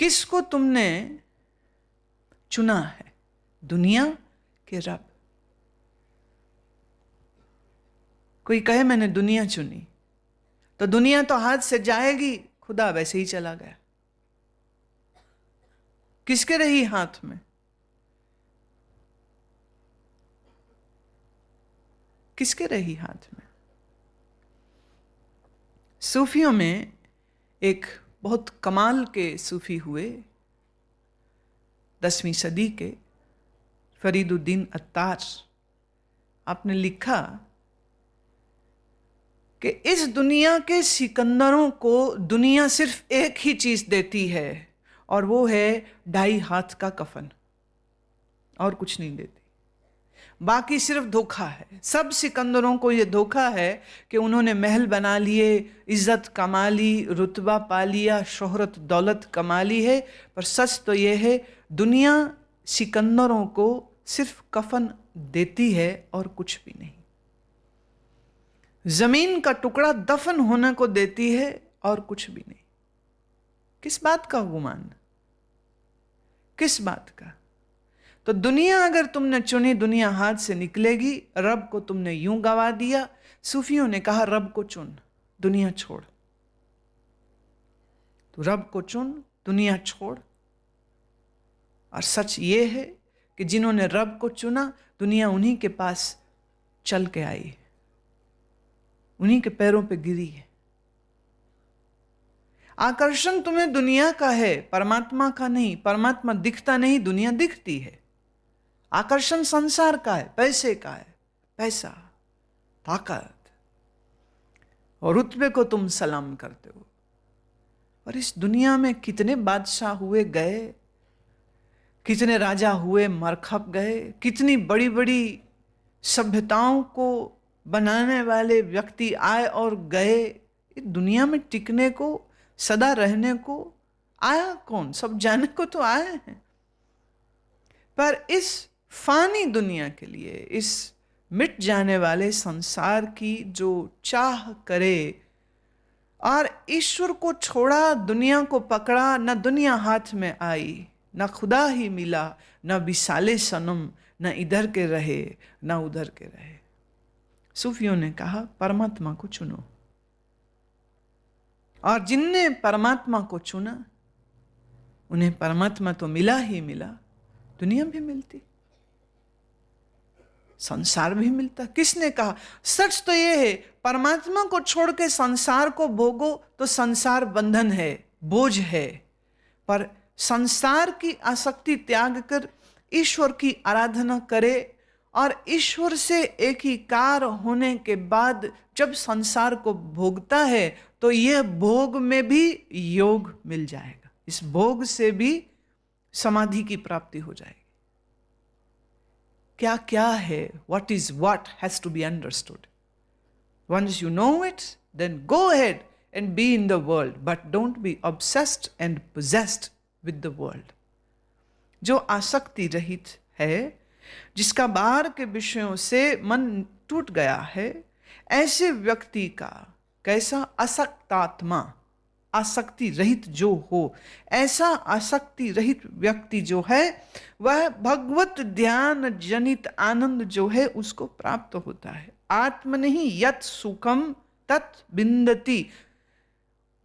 किसको तुमने चुना है, दुनिया के रब? कोई कहे मैंने दुनिया चुनी, तो दुनिया तो हाथ से जाएगी, खुदा वैसे ही चला गया। किसके रही हाथ में? किसके रही हाथ में? सूफियों में एक बहुत कमाल के सूफी हुए 10वीं सदी के, फरीदुद्दीन अत्तार। आपने लिखा कि इस दुनिया के सिकंदरों को दुनिया सिर्फ एक ही चीज देती है, और वो है 2.5 हाथ का कफन, और कुछ नहीं देती। बाकी सिर्फ धोखा है। सब सिकंदरों को ये धोखा है कि उन्होंने महल बना लिए, इज्जत कमा ली, रुतबा पा लिया, शोहरत दौलत कमा ली है। पर सच तो ये है, दुनिया सिकंदरों को सिर्फ कफन देती है और कुछ भी नहीं। जमीन का टुकड़ा दफन होने को देती है और कुछ भी नहीं। किस बात का गुमान? किस बात का? तो दुनिया अगर तुमने चुनी, दुनिया हाथ से निकलेगी। रब को तुमने यूं गवा दिया। सूफियों ने कहा रब को चुन, दुनिया छोड़। तो रब को चुन, दुनिया छोड़। और सच ये है कि जिन्होंने रब को चुना, दुनिया उन्हीं के पास चल के आई, उन्हीं के पैरों पे गिरी है। आकर्षण तुम्हें दुनिया का है, परमात्मा का नहीं। परमात्मा दिखता नहीं, दुनिया दिखती है। आकर्षण संसार का है, पैसे का है। पैसा, ताकत और रुतबे को तुम सलाम करते हो। और इस दुनिया में कितने बादशाह हुए गए, कितने राजा हुए मरखप गए, कितनी बड़ी बड़ी सभ्यताओं को बनाने वाले व्यक्ति आए और गए। इस दुनिया में टिकने को, सदा रहने को आया कौन? सब जाने को तो आए हैं। पर इस फानी दुनिया के लिए, इस मिट जाने वाले संसार की जो चाह करे, और ईश्वर को छोड़ा, दुनिया को पकड़ा, न दुनिया हाथ में आई, न खुदा ही मिला, न विसाले सनम, न इधर के रहे न उधर के रहे। सूफियों ने कहा परमात्मा को चुनो। और जिनने परमात्मा को चुना, उन्हें परमात्मा तो मिला ही मिला, दुनिया भी मिलती, संसार भी मिलता। किसने कहा? सच तो यह है, परमात्मा को छोड़ के संसार को भोगो तो संसार बंधन है, बोझ है। पर संसार की आसक्ति त्याग कर ईश्वर की आराधना करे, और ईश्वर से एकीकार होने के बाद जब संसार को भोगता है, तो यह भोग में भी योग मिल जाएगा। इस भोग से भी समाधि की प्राप्ति हो जाएगी। क्या क्या है? What is what has to be understood. Once you know it, then go ahead and be in the world, but don't be obsessed and possessed with the world. जो आसक्ति रहित है, जिसका बाहर के विषयों से मन टूट गया है, ऐसे व्यक्ति का कैसा आसक्तात्मा, आसक्ति रहित जो हो, ऐसा आसक्ति रहित व्यक्ति जो है, वह भगवत ध्यान जनित आनंद जो है उसको प्राप्त होता है। आत्मनि यत् सुखम तत् विन्दति।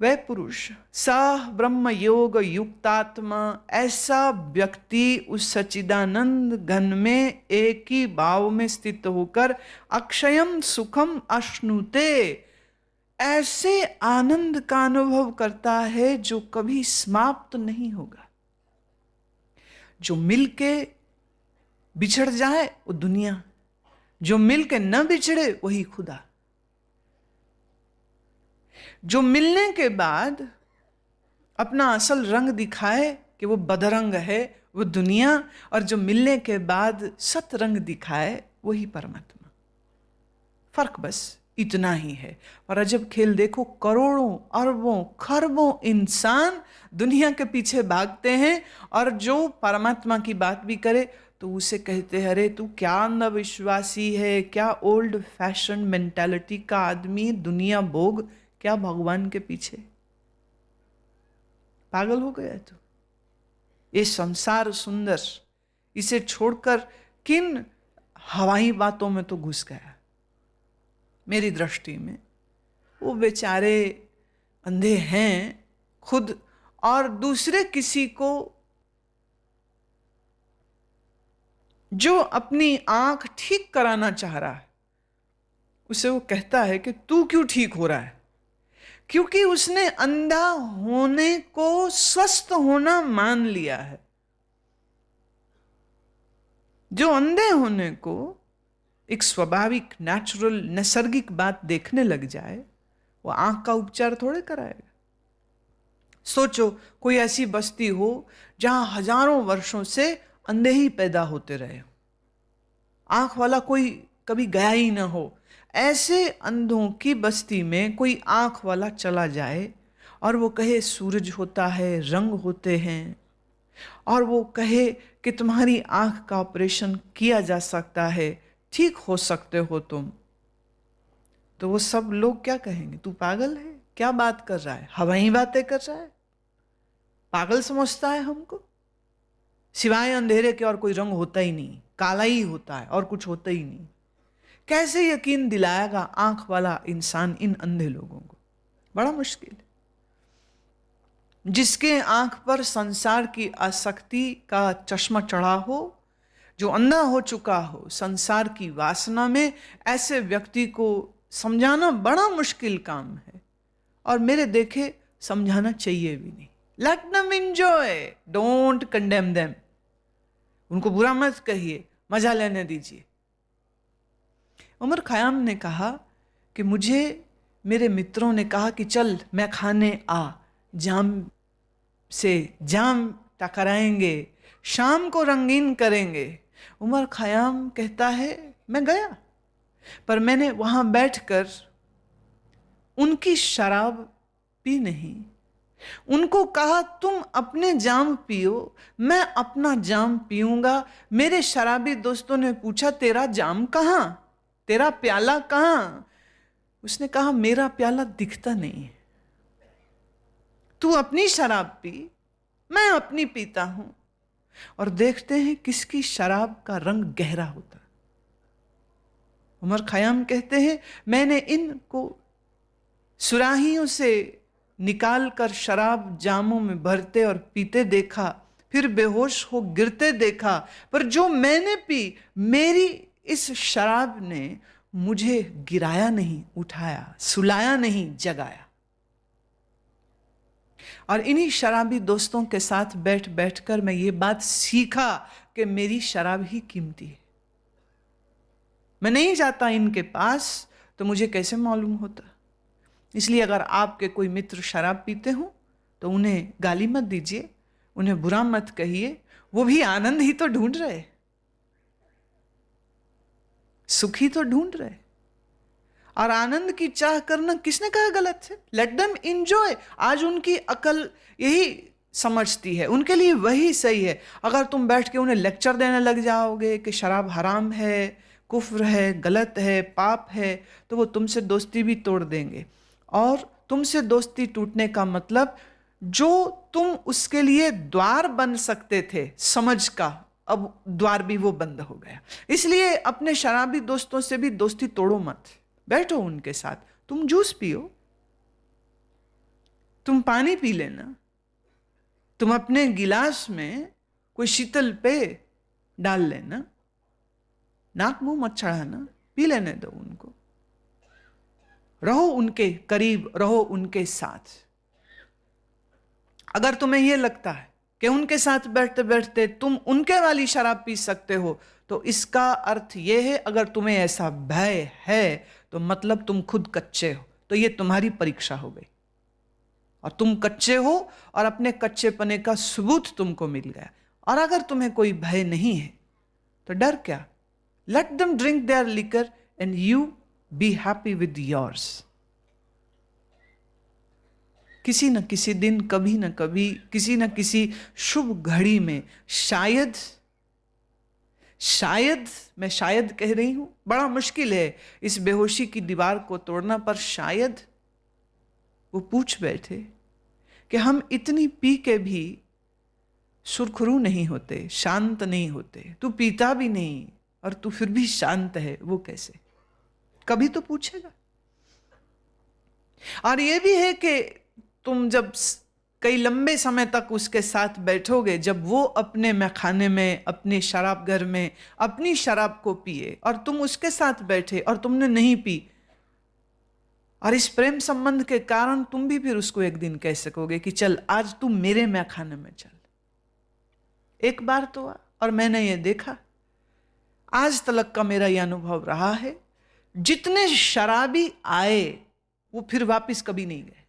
वह पुरुष सा ब्रह्म योग युक्तात्मा, ऐसा व्यक्ति उस सच्चिदानंद घन में एक ही भाव में स्थित होकर अक्षयम सुखम अश्नुते, ऐसे आनंद का अनुभव करता है जो कभी समाप्त नहीं होगा। जो मिलके बिछड़ जाए वो दुनिया, जो मिलके न बिछड़े वही खुदा। जो मिलने के बाद अपना असल रंग दिखाए कि वो बदरंग है, वो दुनिया, और जो मिलने के बाद सतरंग दिखाए वही परमात्मा। फर्क बस इतना ही है। और अजब खेल देखो, करोड़ों अरबों खरबों इंसान दुनिया के पीछे भागते हैं, और जो परमात्मा की बात भी करे तो उसे कहते हैं अरे तू क्या अंधविश्वासी है, क्या ओल्ड फैशन मेंटालिटी का आदमी, दुनिया भोग, क्या भगवान के पीछे पागल हो गया तू। ये संसार सुंदर, इसे छोड़कर किन हवाई बातों में तो घुस गया। मेरी दृष्टि में वो बेचारे अंधे हैं खुद, और दूसरे किसी को जो अपनी आंख ठीक कराना चाह रहा है उसे वो कहता है कि तू क्यों ठीक हो रहा है, क्योंकि उसने अंधा होने को स्वस्थ होना मान लिया है। जो अंधे होने को एक स्वाभाविक, नेचुरल, नैसर्गिक बात देखने लग जाए, वो आंख का उपचार थोड़े कराएगा। सोचो कोई ऐसी बस्ती हो जहां हजारों वर्षों से अंधे ही पैदा होते रहे, आंख वाला कोई कभी गया ही ना हो। ऐसे अंधों की बस्ती में कोई आंख वाला चला जाए और वो कहे सूरज होता है, रंग होते हैं, और वो कहे कि तुम्हारी आंख का ऑपरेशन किया जा सकता है, ठीक हो सकते हो तुम, तो वो सब लोग क्या कहेंगे? तू पागल है, क्या बात कर रहा है, हवाई बातें कर रहा है, पागल समझता है हमको, सिवाय अंधेरे के और कोई रंग होता ही नहीं, काला ही होता है और कुछ होता ही नहीं। कैसे यकीन दिलाएगा आंख वाला इंसान इन अंधे लोगों को? बड़ा मुश्किल है। जिसके आंख पर संसार की आसक्ति का चश्मा चढ़ा हो, जो अंधा हो चुका हो संसार की वासना में, ऐसे व्यक्ति को समझाना बड़ा मुश्किल काम है, और मेरे देखे समझाना चाहिए भी नहीं। Let them enjoy, don't condemn them. उनको बुरा मत कहिए, मजा लेने दीजिए। उमर खयाम ने कहा कि मुझे मेरे मित्रों ने कहा कि चल मैं खाने आ, जाम से जाम टकराएंगे, शाम को रंगीन करेंगे। उमर खयाम कहता है मैं गया, पर मैंने वहां बैठकर उनकी शराब पी नहीं। उनको कहा तुम अपने जाम पियो, मैं अपना जाम पीऊंगा। मेरे शराबी दोस्तों ने पूछा तेरा जाम कहां, तेरा प्याला कहां? उसने कहा मेरा प्याला दिखता नहीं है, तू अपनी शराब पी, मैं अपनी पीता हूं, और देखते हैं किसकी शराब का रंग गहरा होता। उमर खयाम कहते हैं मैंने इनको सुराहियों से निकाल कर शराब जामों में भरते और पीते देखा, फिर बेहोश हो गिरते देखा, पर जो मैंने पी, मेरी इस शराब ने मुझे गिराया नहीं, उठाया, सुलाया नहीं, जगाया। और इन्हीं शराबी दोस्तों के साथ बैठ बैठकर मैं ये बात सीखा कि मेरी शराब ही कीमती है। मैं नहीं जाता इनके पास तो मुझे कैसे मालूम होता। इसलिए अगर आपके कोई मित्र शराब पीते हो तो उन्हें गाली मत दीजिए, उन्हें बुरा मत कहिए, वो भी आनंद ही तो ढूंढ रहे, सुख ही तो ढूंढ रहे। और आनंद की चाह करना किसने कहा गलत है? Let them enjoy. आज उनकी अकल यही समझती है, उनके लिए वही सही है। अगर तुम बैठ के उन्हें लेक्चर देने लग जाओगे कि शराब हराम है, कुफ्र है, गलत है, पाप है, तो वो तुमसे दोस्ती भी तोड़ देंगे। और तुमसे दोस्ती टूटने का मतलब, जो तुम उसके लिए द्वार बन सकते थे समझ का, अब द्वार भी वो बंद हो गया। इसलिए अपने शराबी दोस्तों से भी दोस्ती तोड़ो मत, बैठो उनके साथ, तुम जूस पियो, तुम पानी पी लेना, तुम अपने गिलास में कोई शीतल पेय डाल लेना, नाक मुंह मत चढ़ाना, पी लेने दो उनको, रहो उनके करीब, रहो उनके साथ। अगर तुम्हें यह लगता है कि उनके साथ बैठते बैठते तुम उनके वाली शराब पी सकते हो, तो इसका अर्थ यह है, अगर तुम्हें ऐसा भय है तो मतलब तुम खुद कच्चे हो, तो यह तुम्हारी परीक्षा हो गई, और तुम कच्चे हो और अपने कच्चेपने का सबूत तुमको मिल गया। और अगर तुम्हें कोई भय नहीं है तो डर क्या? Let them drink their liquor and you be happy with yours. किसी न किसी दिन, कभी न कभी, किसी न किसी शुभ घड़ी में, शायद मैं शायद कह रही हूं, बड़ा मुश्किल है इस बेहोशी की दीवार को तोड़ना, पर शायद वो पूछ बैठे कि हम इतनी पी के भी सुरखरू नहीं होते, शांत नहीं होते। तू पीता भी नहीं और तू फिर भी शांत है, वो कैसे? कभी तो पूछेगा। और ये भी है कि तुम जब कई लंबे समय तक उसके साथ बैठोगे, जब वो अपने मैखाने में, अपने शराब घर में अपनी शराब को पिए और तुम उसके साथ बैठे और तुमने नहीं पी, और इस प्रेम संबंध के कारण तुम भी फिर उसको एक दिन कह सकोगे कि चल आज तू मेरे मैखाने में चल। एक बार तो हुआ और मैंने ये देखा, आज तक का मेरा यह अनुभव रहा है, जितने शराबी आए वो फिर वापस कभी नहीं गए।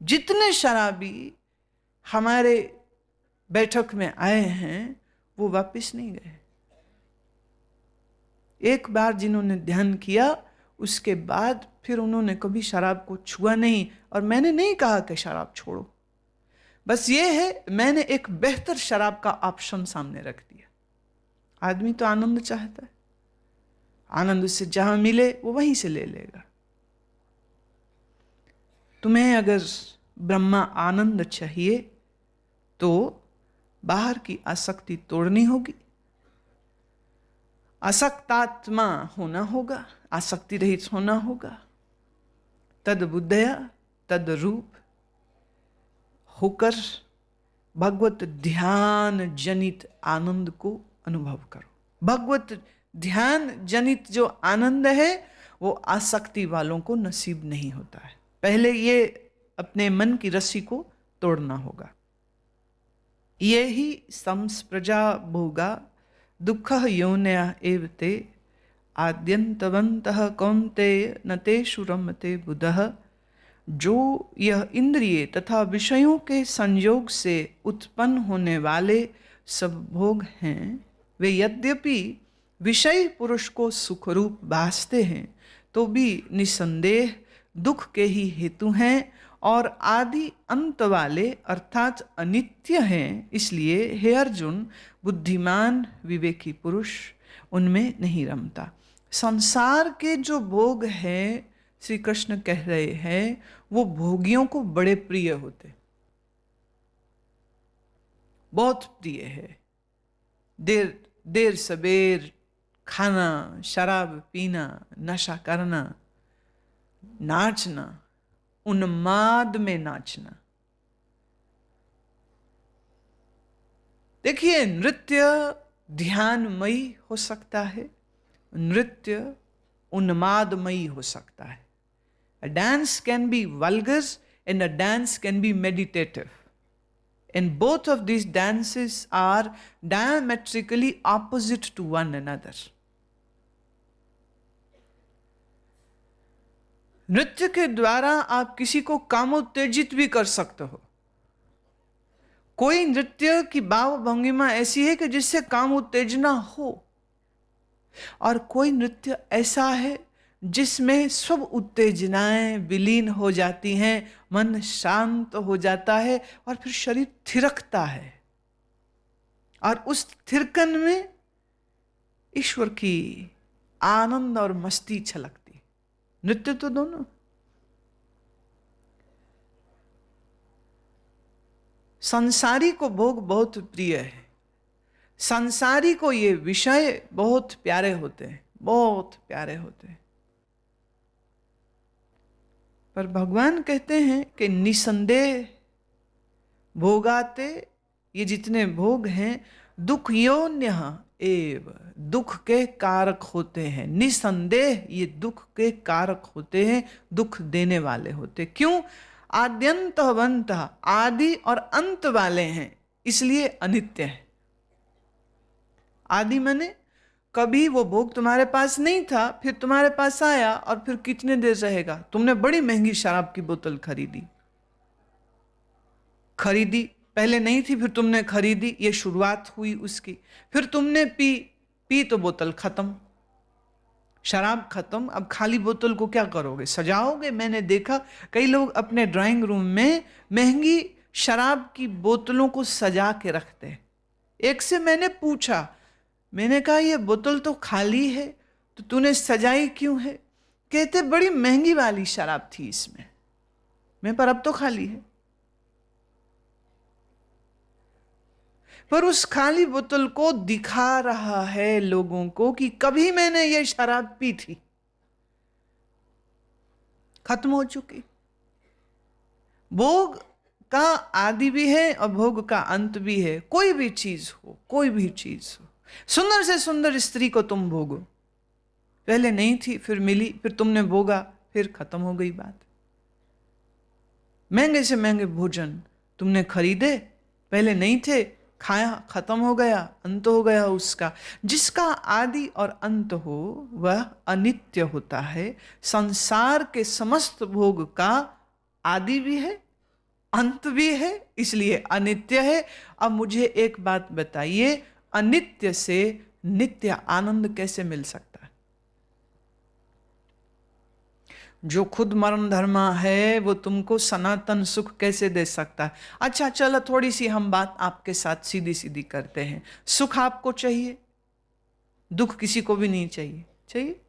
जितने शराबी हमारे बैठक में आए हैं वो वापस नहीं गए। एक बार जिन्होंने ध्यान किया उसके बाद फिर उन्होंने कभी शराब को छुआ नहीं। और मैंने नहीं कहा कि शराब छोड़ो, बस ये है मैंने एक बेहतर शराब का ऑप्शन सामने रख दिया। आदमी तो आनंद चाहता है, आनंद उससे जहां मिले वो वहीं से ले लेगा। तुम्हें अगर ब्रह्मा आनंद चाहिए तो बाहर की आसक्ति तोड़नी होगी, आसक्तात्मा होना होगा, आसक्ति रहित होना होगा। तद बुद्धया तद रूप होकर भगवत ध्यान जनित आनंद को अनुभव करो। भगवत ध्यान जनित जो आनंद है वो आसक्ति वालों को नसीब नहीं होता है। पहले ये अपने मन की रस्सी को तोड़ना होगा। ये ही संस्प्रजा भोगा दुख योन्या एव ते आद्यंतवंतः कौन्तेय न तेषु रमते बुधः। जो यह इंद्रिय तथा विषयों के संयोग से उत्पन्न होने वाले सब भोग हैं, वे यद्यपि विषय पुरुष को सुखरूप भासते हैं तो भी निसंदेह दुख के ही हेतु हैं और आदि अंत वाले अर्थात अनित्य हैं। इसलिए हे अर्जुन, बुद्धिमान विवेकी पुरुष उनमें नहीं रमता। संसार के जो भोग हैं, श्री कृष्ण कह रहे हैं, वो भोगियों को बड़े प्रिय होते, बहुत प्रिय है। देर देर सबेर खाना, शराब पीना, नशा करना, नाचना, उन्माद में नाचना। देखिए, नृत्य ध्यानमयी हो सकता है, नृत्य उन्मादमयी हो सकता है। A dance can be vulgar and a dance can be meditative. And both of these dances are diametrically opposite to one another. नृत्य के द्वारा आप किसी को कामोत्तेजित भी कर सकते हो। कोई नृत्य की भाव भंगिमा ऐसी है कि जिससे काम उत्तेजना हो, और कोई नृत्य ऐसा है जिसमें सब उत्तेजनाएं विलीन हो जाती हैं, मन शांत हो जाता है और फिर शरीर थिरकता है और उस थिरकन में ईश्वर की आनंद और मस्ती छलकती। नृत्य तो दोनों। संसारी को भोग बहुत प्रिय है, संसारी को ये विषय बहुत प्यारे होते हैं, बहुत प्यारे होते हैं। पर भगवान कहते हैं कि निसंदेह भोगाते, ये जितने भोग हैं दुख योन्यः एव, दुख के कारक होते हैं। निसंदेह ये दुख के कारक होते हैं, दुख देने वाले होते। क्यों? आद्यंतवंत, आदि और अंत वाले हैं, इसलिए अनित्य है। आदि माने कभी वो भोग तुम्हारे पास नहीं था, फिर तुम्हारे पास आया और फिर कितने देर रहेगा। तुमने बड़ी महंगी शराब की बोतल खरीदी, पहले नहीं थी, फिर तुमने खरीदी, ये शुरुआत हुई उसकी। फिर तुमने पी तो बोतल खत्म, शराब खत्म। अब खाली बोतल को क्या करोगे? सजाओगे? मैंने देखा कई लोग अपने ड्राइंग रूम में महंगी शराब की बोतलों को सजा के रखते हैं। एक से मैंने पूछा, मैंने कहा ये बोतल तो खाली है तो तूने सजाई क्यों है? कहते बड़ी महंगी वाली शराब थी इसमें। मैं पर अब तो खाली है। पर उस खाली बोतल को दिखा रहा है लोगों को कि कभी मैंने ये शराब पी थी, खत्म हो चुकी। भोग का आदि भी है और भोग का अंत भी है। कोई भी चीज हो, कोई भी चीज हो, सुंदर से सुंदर स्त्री को तुम भोगो, पहले नहीं थी, फिर मिली, फिर तुमने भोगा, फिर खत्म हो गई बात। महंगे से महंगे भोजन तुमने खरीदे, पहले नहीं थे, खाया, खत्म हो गया, अंत हो गया उसका। जिसका आदि और अंत हो वह अनित्य होता है। संसार के समस्त भोग का आदि भी है, अंत भी है, इसलिए अनित्य है। अब मुझे एक बात बताइए, अनित्य से नित्य आनंद कैसे मिल सकता है? जो खुद मरण धर्मा है वो तुमको सनातन सुख कैसे दे सकता है? अच्छा चलो, थोड़ी सी हम बात आपके साथ सीधी सीधी करते हैं। सुख आपको चाहिए, दुख किसी को भी नहीं चाहिए। चाहिए?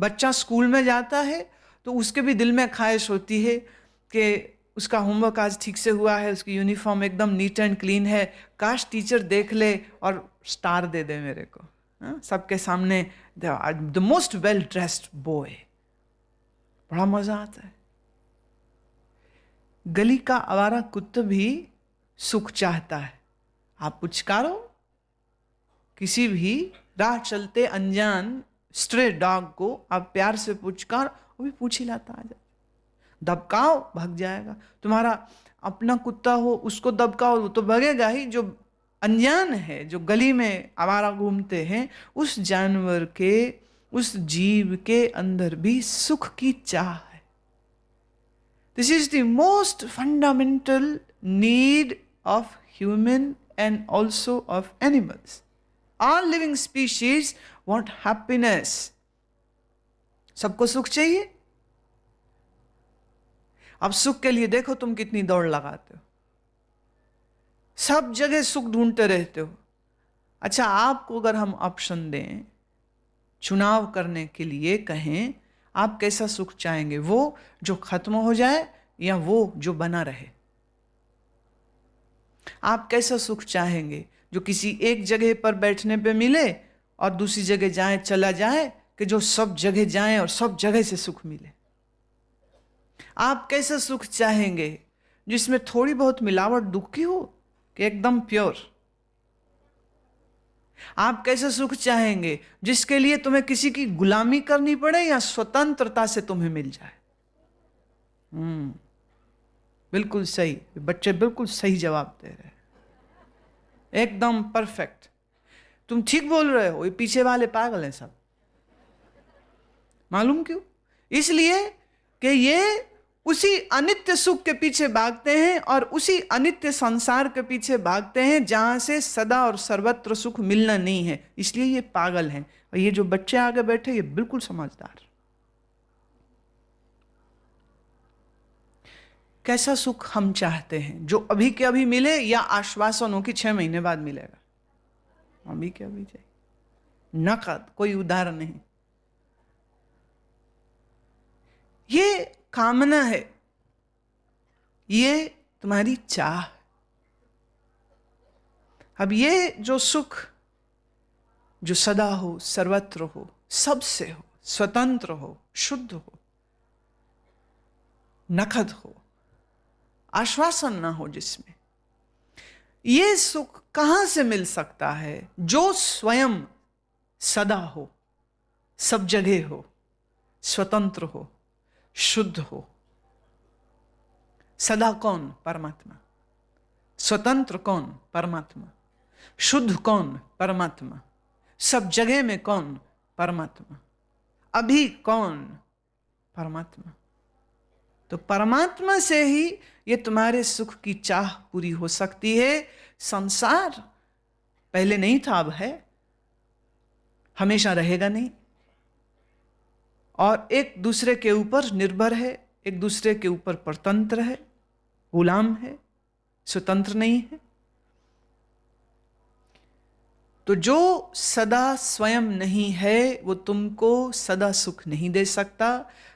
बच्चा स्कूल में जाता है तो उसके भी दिल में ख्वाहिश होती है कि उसका होमवर्क आज ठीक से हुआ है, उसकी यूनिफॉर्म एकदम नीट एंड क्लीन है, काश टीचर देख ले और स्टार दे दे मेरे को, सबके सामने, the most well dressed boy. बड़ा मजा आता है। गली का आवारा कुत्ता भी सुख चाहता है। आप पुचकारो किसी भी राह चलते अनजान स्ट्रे डॉग को, आप प्यार से पुचकार, वो भी पूछ ही लाता आ जाए। दबकाओ, भाग जाएगा। तुम्हारा अपना कुत्ता हो, उसको दबकाओ, वो तो भागेगा ही। जो अनजान है, जो गली में आवारा घूमते हैं, उस जानवर के, उस जीव के अंदर भी सुख की चाह है। This is the most fundamental need of human and also of animals. All living species want happiness. सबको सुख चाहिए। अब सुख के लिए देखो तुम कितनी दौड़ लगाते हो, सब जगह सुख ढूंढते रहते हो। अच्छा, आपको अगर हम ऑप्शन दें, चुनाव करने के लिए कहें, आप कैसा सुख चाहेंगे? वो जो खत्म हो जाए या वो जो बना रहे? आप कैसा सुख चाहेंगे? जो किसी एक जगह पर बैठने पे मिले और दूसरी जगह जाए चला जाए, कि जो सब जगह जाए और सब जगह से सुख मिले? आप कैसा सुख चाहेंगे? जिसमें थोड़ी बहुत मिलावट दुख की हो कि एकदम प्योर? आप कैसा सुख चाहेंगे जिसके लिए तुम्हें किसी की गुलामी करनी पड़े या स्वतंत्रता से तुम्हें मिल जाए? बिल्कुल सही, बच्चे बिल्कुल सही जवाब दे रहे हैं, एकदम परफेक्ट। तुम ठीक बोल रहे हो, ये पीछे वाले पागल हैं सब। मालूम क्यों? इसलिए कि ये उसी अनित्य सुख के पीछे भागते हैं और उसी अनित्य संसार के पीछे भागते हैं जहां से सदा और सर्वत्र सुख मिलना नहीं है। इसलिए ये पागल हैं। और ये जो बच्चे आगे बैठे, ये बिल्कुल समझदार। कैसा सुख हम चाहते हैं? जो अभी के अभी मिले या आश्वासन हो कि 6 महीने बाद मिलेगा? अभी के अभी चाहिए, नकद, कोई उधार नहीं। ये कामना है, ये तुम्हारी चाह। अब ये जो सुख जो सदा हो, सर्वत्र हो, सबसे हो, स्वतंत्र हो, शुद्ध हो, नकद हो, आश्वासन ना हो जिसमें, ये सुख कहां से मिल सकता है? जो स्वयं सदा हो, सब जगह हो, स्वतंत्र हो, शुद्ध हो। सदा कौन? परमात्मा। स्वतंत्र कौन? परमात्मा। शुद्ध कौन? परमात्मा। सब जगह में कौन? परमात्मा। अभी कौन? परमात्मा। तो परमात्मा से ही ये तुम्हारे सुख की चाह पूरी हो सकती है। संसार पहले नहीं था, अब है, हमेशा रहेगा नहीं, और एक दूसरे के ऊपर निर्भर है, एक दूसरे के ऊपर परतंत्र है, गुलाम है, स्वतंत्र नहीं है। तो जो सदा स्वयं नहीं है वो तुमको सदा सुख नहीं दे सकता।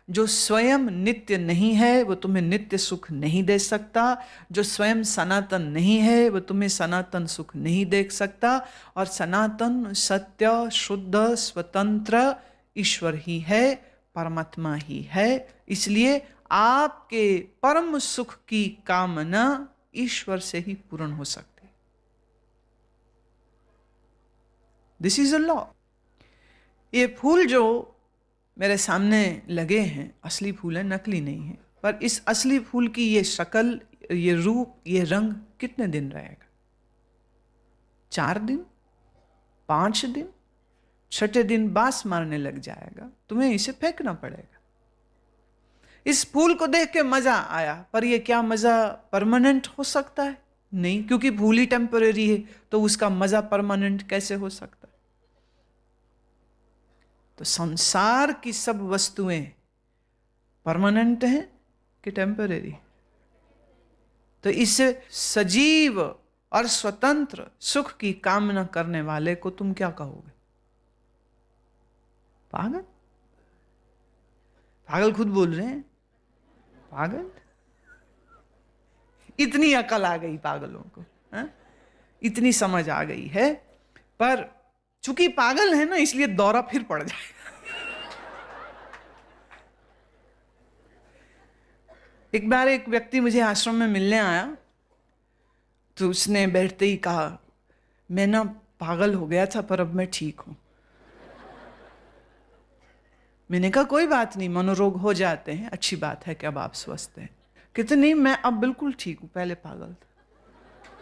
जो स्वयं नित्य नहीं है वो तुम्हें नित्य सुख नहीं दे सकता। जो स्वयं सनातन नहीं है वो तुम्हें सनातन सुख नहीं दे सकता। और सनातन सत्य शुद्ध स्वतंत्र ईश्वर ही है, परमात्मा ही है। इसलिए आपके परम सुख की कामना ईश्वर से ही पूर्ण हो सकती। This is a law. ये फूल जो मेरे सामने लगे हैं असली फूल है, नकली नहीं है। पर इस असली फूल की ये शक्ल, ये रूप, ये रंग कितने दिन रहेगा? 4 दिन, 5 दिन, 6ठे दिन बास मारने लग जाएगा, तुम्हें इसे फेंकना पड़ेगा। इस फूल को देख के मजा आया, पर यह क्या मजा परमानेंट हो सकता है? नहीं, क्योंकि फूल ही टेम्परेरी है, तो उसका मजा परमानेंट कैसे हो सकता है? तो संसार की सब वस्तुएं परमानेंट हैं कि टेम्परेरी? तो इस सजीव और स्वतंत्र सुख की कामना करने वाले को तुम क्या कहोगे? पागल। पागल खुद बोल रहे हैं, पागल। इतनी अकल आ गई पागलों को, हा? इतनी समझ आ गई है, पर चूंकि पागल है ना, इसलिए दौरा फिर पड़ जाएगा। एक बार एक व्यक्ति मुझे आश्रम में मिलने आया, तो उसने बैठते ही कहा, मैं ना पागल हो गया था पर अब मैं ठीक हूं। मैंने कहा कोई बात नहीं, मनोरोग हो जाते हैं, अच्छी बात है कि अब आप स्वस्थ हैं। कहते नहीं, मैं अब बिल्कुल ठीक हूं, पहले पागल था।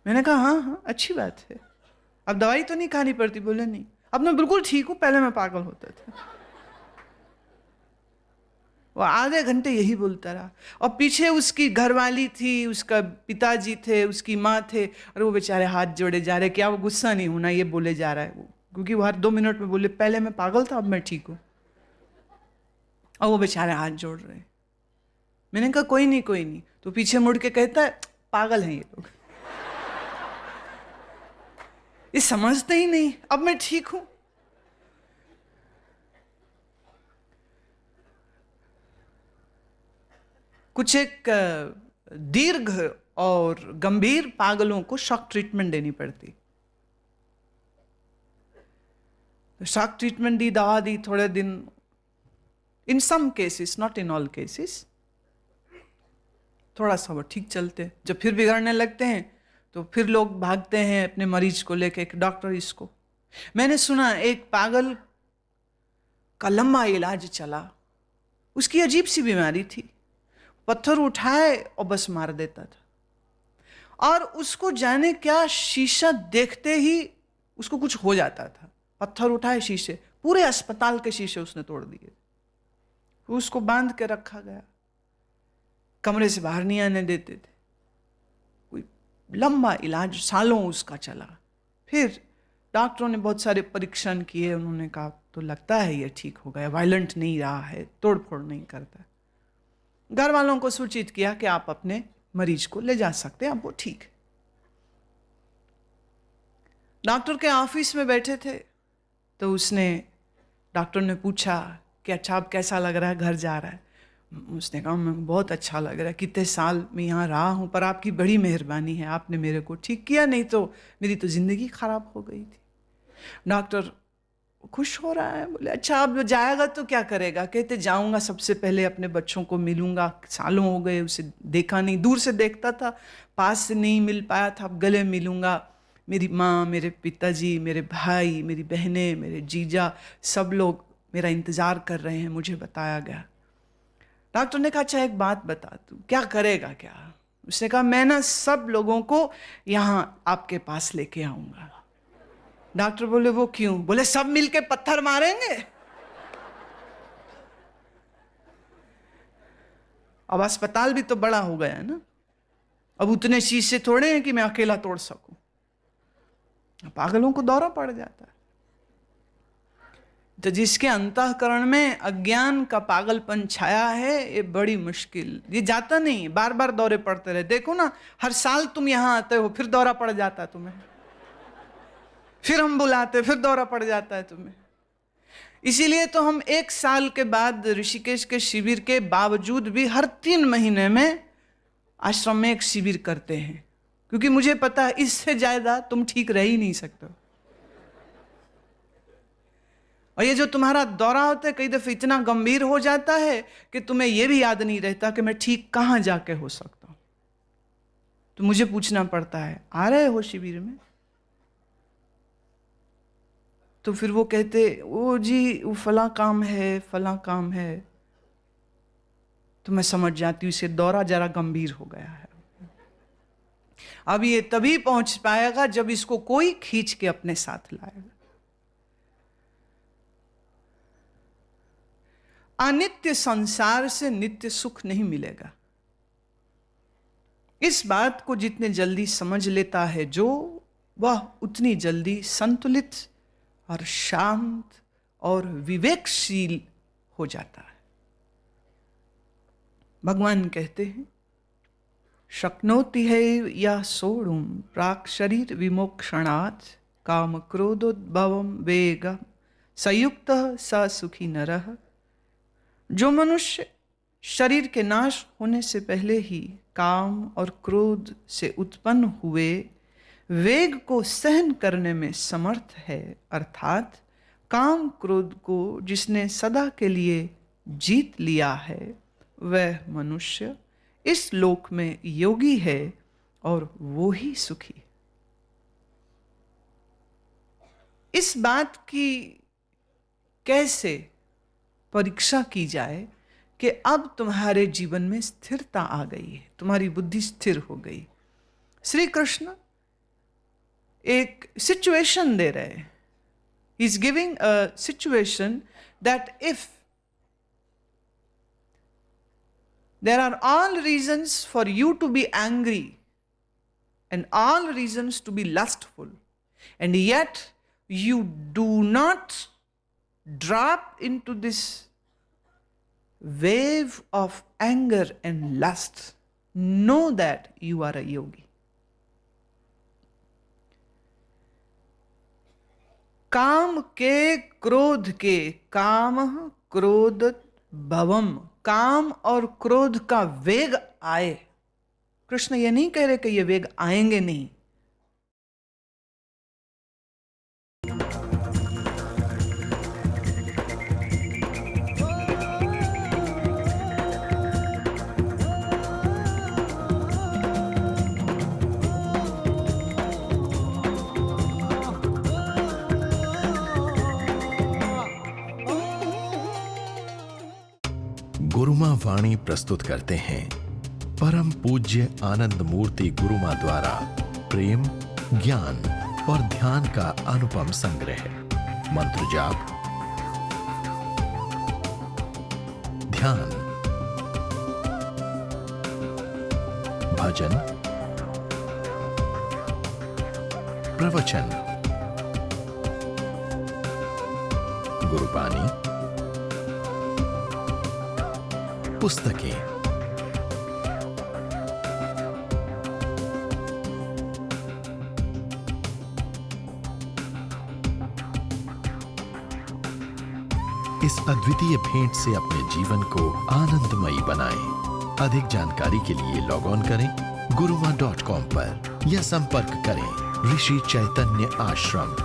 मैंने कहा हाँ हाँ अच्छी बात है, अब दवाई तो नहीं खानी पड़ती? बोले नहीं, अब मैं बिल्कुल ठीक हूं, पहले मैं पागल होता था। वो आधे घंटे यही बोलता रहा, और पीछे उसकी घरवाली थी, उसका पिताजी थे, उसकी माँ थे, और वो बेचारे हाथ जोड़े जा रहे, क्या वो गुस्सा नहीं होना, ये बोले जा रहा है वो, क्योंकि वो हर 2 मिनट में बोले पहले मैं पागल था अब मैं ठीक हूं, और वो बेचारे हाथ जोड़ रहे। मैंने कहा कोई नहीं कोई नहीं, तो पीछे मुड़ के कहता है पागल हैं ये लोग, ये समझते ही नहीं, अब मैं ठीक हूं। कुछ एक दीर्घ और गंभीर पागलों को शॉक ट्रीटमेंट देनी पड़ती। तो शॉक ट्रीटमेंट दी, दवा दी, थोड़े दिन, in some cases, not in all cases, थोड़ा सा वो ठीक चलते। जब फिर बिगड़ने लगते हैं तो फिर लोग भागते हैं अपने मरीज को लेके कि डॉक्टर इसको। मैंने सुना एक पागल का लंबा इलाज चला, उसकी अजीब सी बीमारी थी, पत्थर उठाए और बस मार देता था, और उसको जाने क्या शीशा देखते ही उसको कुछ हो जाता था। पत्थर उठाए, शीशे, पूरे अस्पताल के शीशे उसने तोड़ दिए। उसको बांध के रखा गया, कमरे से बाहर नहीं आने देते थे। कोई लंबा इलाज सालों उसका चला। फिर डॉक्टरों ने बहुत सारे परीक्षण किए, उन्होंने कहा तो लगता है ये ठीक हो गया, वायलेंट नहीं रहा है, तोड़ फोड़ नहीं करता। घर वालों को सूचित किया कि आप अपने मरीज को ले जा सकते हैं, अब वो ठीक है। डॉक्टर के ऑफिस में बैठे थे, तो डॉक्टर ने पूछा कि अच्छा अब कैसा लग रहा है, घर जा रहा है? उसने कहा मैं बहुत अच्छा लग रहा है, कितने साल मैं यहाँ रहा हूँ, पर आपकी बड़ी मेहरबानी है, आपने मेरे को ठीक किया, नहीं तो मेरी तो ज़िंदगी खराब हो गई थी। डॉक्टर खुश हो रहा है, बोले अच्छा अब जाएगा तो क्या करेगा? कहते जाऊंगा, सबसे पहले अपने बच्चों को मिलूंगा, सालों हो गए उसे देखा नहीं, दूर से देखता था, पास से नहीं मिल पाया था, अब गले मिलूंगा। मेरी माँ, मेरे पिताजी, मेरे भाई, मेरी बहनें, मेरे जीजा, सब लोग मेरा इंतज़ार कर रहे हैं, मुझे बताया गया। डॉक्टर ने कहा अच्छा एक बात बता, तू क्या करेगा क्या? उसने कहा मैं ना सब लोगों को यहाँ आपके पास लेके आऊँगा। डॉक्टर बोले वो क्यों? बोले सब मिलके पत्थर मारेंगे। अब अस्पताल भी तो बड़ा हो गया है ना, अब उतने शीशे थोड़े हैं कि मैं अकेला तोड़ सकूं। पागलों को दौरा पड़ जाता है। तो जिसके अंतःकरण में अज्ञान का पागलपन छाया है, ये बड़ी मुश्किल, ये जाता नहीं, बार बार दौरे पड़ते रहे। देखो ना, हर साल तुम यहां आते हो, फिर दौरा पड़ जाता तुम्हें। फिर हम बुलाते, फिर दौरा पड़ जाता है तुम्हें। इसीलिए तो हम 1 साल के बाद ऋषिकेश के शिविर के बावजूद भी हर 3 महीने में आश्रम में एक शिविर करते हैं, क्योंकि मुझे पता है इससे ज्यादा तुम ठीक रह ही नहीं सकते। और ये जो तुम्हारा दौरा होता है कई दफे इतना गंभीर हो जाता है कि तुम्हें यह भी याद नहीं रहता कि मैं ठीक कहां जाके हो सकता हूं। तो मुझे पूछना पड़ता है, आ रहे हो शिविर में? तो फिर वो कहते, ओ जी वो फला काम है, फला काम है। तो मैं समझ जाती हूँ इसे दौरा जरा गंभीर हो गया है। अब ये तभी पहुंच पाएगा जब इसको कोई खींच के अपने साथ लाएगा। अनित्य संसार से नित्य सुख नहीं मिलेगा। इस बात को जितने जल्दी समझ लेता है जो, वह उतनी जल्दी संतुलित और शांत और विवेकशील हो जाता है। भगवान कहते हैं, शक्नोति है या सोढ़ुम प्राक शरीर विमोक्षणात् काम क्रोधोद्भवम वेग संयुक्त स सुखी नरः। जो मनुष्य शरीर के नाश होने से पहले ही काम और क्रोध से उत्पन्न हुए वेग को सहन करने में समर्थ है, अर्थात काम क्रोध को जिसने सदा के लिए जीत लिया है, वह मनुष्य इस लोक में योगी है और वो ही सुखी। इस बात की कैसे परीक्षा की जाए कि अब तुम्हारे जीवन में स्थिरता आ गई है, तुम्हारी बुद्धि स्थिर हो गई। श्री कृष्ण एक सिचुएशन दे रहे हैं। He is giving a situation that if there are all reasons for you to be angry and all reasons to be lustful, and yet you do not drop into this wave of anger and lust, know that you are a yogi. काम के क्रोध के काम क्रोध भवम, काम और क्रोध का वेग आए। कृष्ण ये नहीं कह रहे कि ये वेग आएंगे नहीं। गुरुमा वाणी प्रस्तुत करते हैं परम पूज्य आनंद मूर्ति गुरुमा द्वारा प्रेम, ज्ञान और ध्यान का अनुपम संग्रह। मंत्र जाप, ध्यान, भजन, प्रवचन, गुरुबानी, पुस्तकें। इस अद्वितीय भेंट से अपने जीवन को आनंदमयी बनाएं। अधिक जानकारी के लिए लॉग ऑन करें guruma.com पर या संपर्क करें ऋषि चैतन्य आश्रम